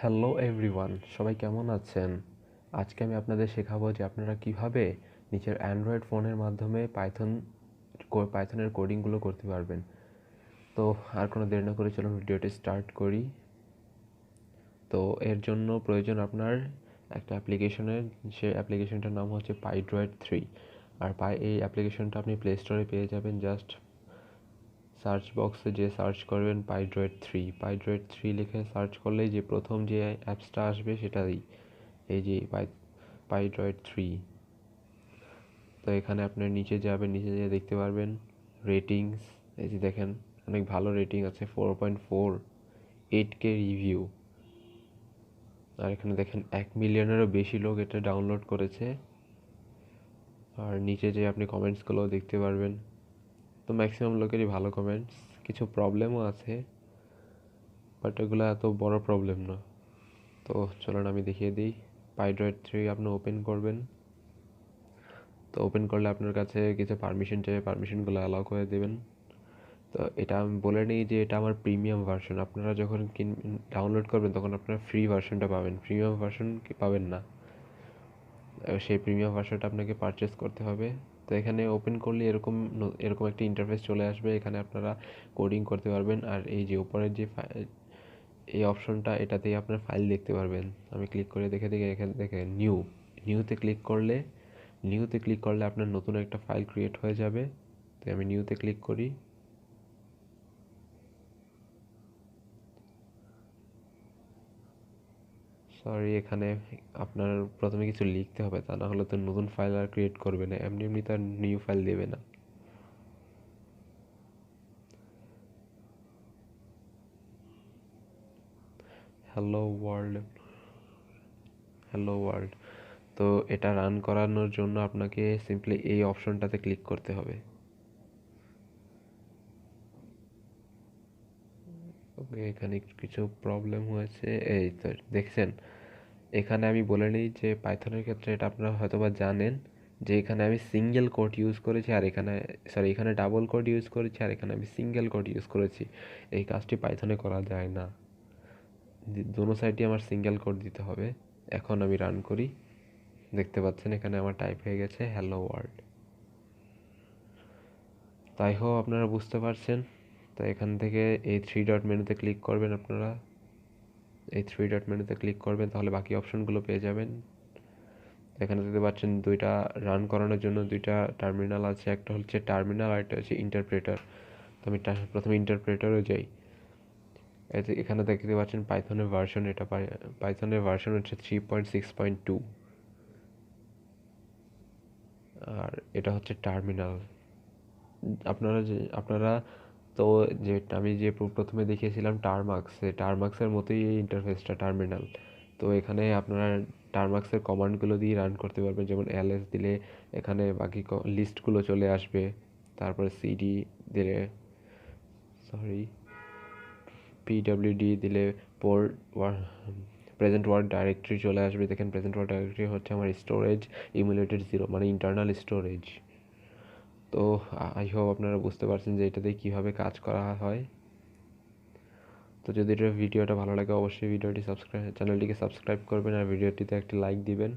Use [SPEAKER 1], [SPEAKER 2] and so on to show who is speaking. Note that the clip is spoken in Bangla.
[SPEAKER 1] হ্যালো এভরিওয়ান, সবাই কেমন আছেন? আজকে আমি আপনাদের শেখাবো যে আপনারা কিভাবে নিজের অ্যান্ড্রয়েড ফোনের মাধ্যমে পাইথনের কোডিংগুলো করতে পারবেন। তো আর কোনো দেরি না করে চলুন ভিডিওটি স্টার্ট করি। তো এর জন্য প্রয়োজন আপনার একটা অ্যাপ্লিকেশনের, সে অ্যাপ্লিকেশনটার নাম হচ্ছে PyDroid 3। আর এই অ্যাপ্লিকেশনটা আপনি প্লে স্টোরে পেয়ে যাবেন। জাস্ট সার্চ বক্সে যে সার্চ করবেন PyDroid 3 লিখে সার্চ করলেই যে প্রথম যে অ্যাপসটা আসবে সেটাই এই যে PyDroid 3। তো এখানে আপনার নিচে যাবেন, নিচে যেয়ে দেখতে পারবেন রেটিংস। এই যে দেখেন অনেক ভালো রেটিং আছে, 4.4, 8K রিভিউ। আর এখানে দেখেন 1 মিলিয়নেরও বেশি লোক এটা ডাউনলোড করেছে। আর নিচে যে আপনি কমেন্টসগুলো দেখতে পারবেন, তো ম্যাক্সিমাম লোকেরই ভালো কমেন্টস। কিছু প্রবলেমও আছে, বাট এগুলো এত বড় প্রবলেম না। তো চলুন আমি দেখিয়ে দিই। PyDroid 3 আপনি ওপেন করবেন। তো ওপেন করলে আপনার কাছে কিছু পারমিশন চাইবে, পারমিশনগুলো অ্যালাউ করে দেবেন। তো এটা আমি বলে নিই যে এটা আমার প্রিমিয়াম ভার্সন। আপনারা যখন ডাউনলোড করবেন তখন আপনারা ফ্রি ভার্সনটা পাবেন, প্রিমিয়াম ভার্সন পাবেন না। সেই প্রিমিয়াম ভার্সনটা আপনাকে পারচেস করতে হবে। তো এখানে ওপেন করলে এরকম একটা ইন্টারফেস চলে আসবে। এখানে আপনারা কোডিং করতে পারবেন। আর এই যে উপরের যে এই অপশনটা, এটাতেই আপনার ফাইল দেখতে পারবেন। আমি ক্লিক করে দেখে এখানে দেখেন নিউতে ক্লিক করলে আপনার নতুন একটা ফাইল ক্রিয়েট হয়ে যাবে। তো আমি নিউতে ক্লিক করি। সরি, এখানে আপনার প্রথমে কিছু লিখতে হবে, তা না হলে তো নতুন ফাইল আর ক্রিয়েট করবে না, এমনি এমনি তার নিউ ফাইল দেবে না। Hello world. তো এটা রান করানোর জন্য আপনাকে সিম্পলি এই অপশনটাতে ক্লিক করতে হবে। ওকে, এখানে কিছু প্রবলেম হয়েছে। এই তো দেখছেন, এখানে আমি বলে নিই যে পাইথনের ক্ষেত্রে এটা আপনারা হয়তোবা জানেন যে এখানে আমি সিঙ্গেল কোড ইউজ করেছি, আর এখানে ডাবল কোড ইউজ করেছি, আর এখানে আমি সিঙ্গেল কোড ইউজ করেছি। এই কাজটি পাইথনে করা যায় না, দোনো সাইডে আমার সিঙ্গেল কোড দিতে হবে। এখন আমি রান করি, দেখতে পাচ্ছেন এখানে আমার টাইপ হয়ে গেছে হ্যালো ওয়ার্ল্ড। তাই হোক আপনারা বুঝতে পারছেন। তো এখান থেকে এই 3 ডট মেনুতে ক্লিক করবেন, আপনারা এই 3 ডট মেনুতে ক্লিক করবেন, তাহলে বাকি অপশনগুলো পেয়ে যাবেন। এখানে দেখতে পাচ্ছেন দুইটা রান করানোর জন্য দুইটা টার্মিনাল আছে, একটা হচ্ছে টার্মিনাল আর একটা হচ্ছে ইন্টারপ্রেটার। তো আমি প্রথমে ইন্টারপ্রেটারে যাই। এখানে দেখতে পাচ্ছেন পাইথনের ভার্সন, পাইথনের ভার্সন হচ্ছে 3.6.2। আর এটা হচ্ছে টার্মিনাল। আপনারা তো যে আমি যে প্রথমে দেখিয়েছিলাম টারমাক্সের মতোই এই ইন্টারফেসটা টার্মিনাল। তো এখানে আপনারা টারমাক্সের কমান্ডগুলো দিয়ে রান করতে পারবেন, যেমন ls দিলে এখানে বাকি লিস্টগুলো চলে আসবে। তারপরে cd দিলে pwd দিলে পোর্ট প্রেজেন্ট ওয়ার্ক ডাইরেক্টরি চলে আসবে। দেখেন প্রেজেন্ট ওয়ার্ক ডাইরেক্টরি হচ্ছে আমার স্টোরেজ ইমুলেটেড 0, মানে ইন্টারনাল স্টোরেজ। তো আই হোপ আপনারা বুঝতে পারছেন যে এটাতে কীভাবে কাজ করা হয়। তো যদি ভিডিওটা ভালো লাগে অবশ্যই চ্যানেলটিকে সাবস্ক্রাইব করবেন আর ভিডিওটিতে একটি লাইক দিবেন।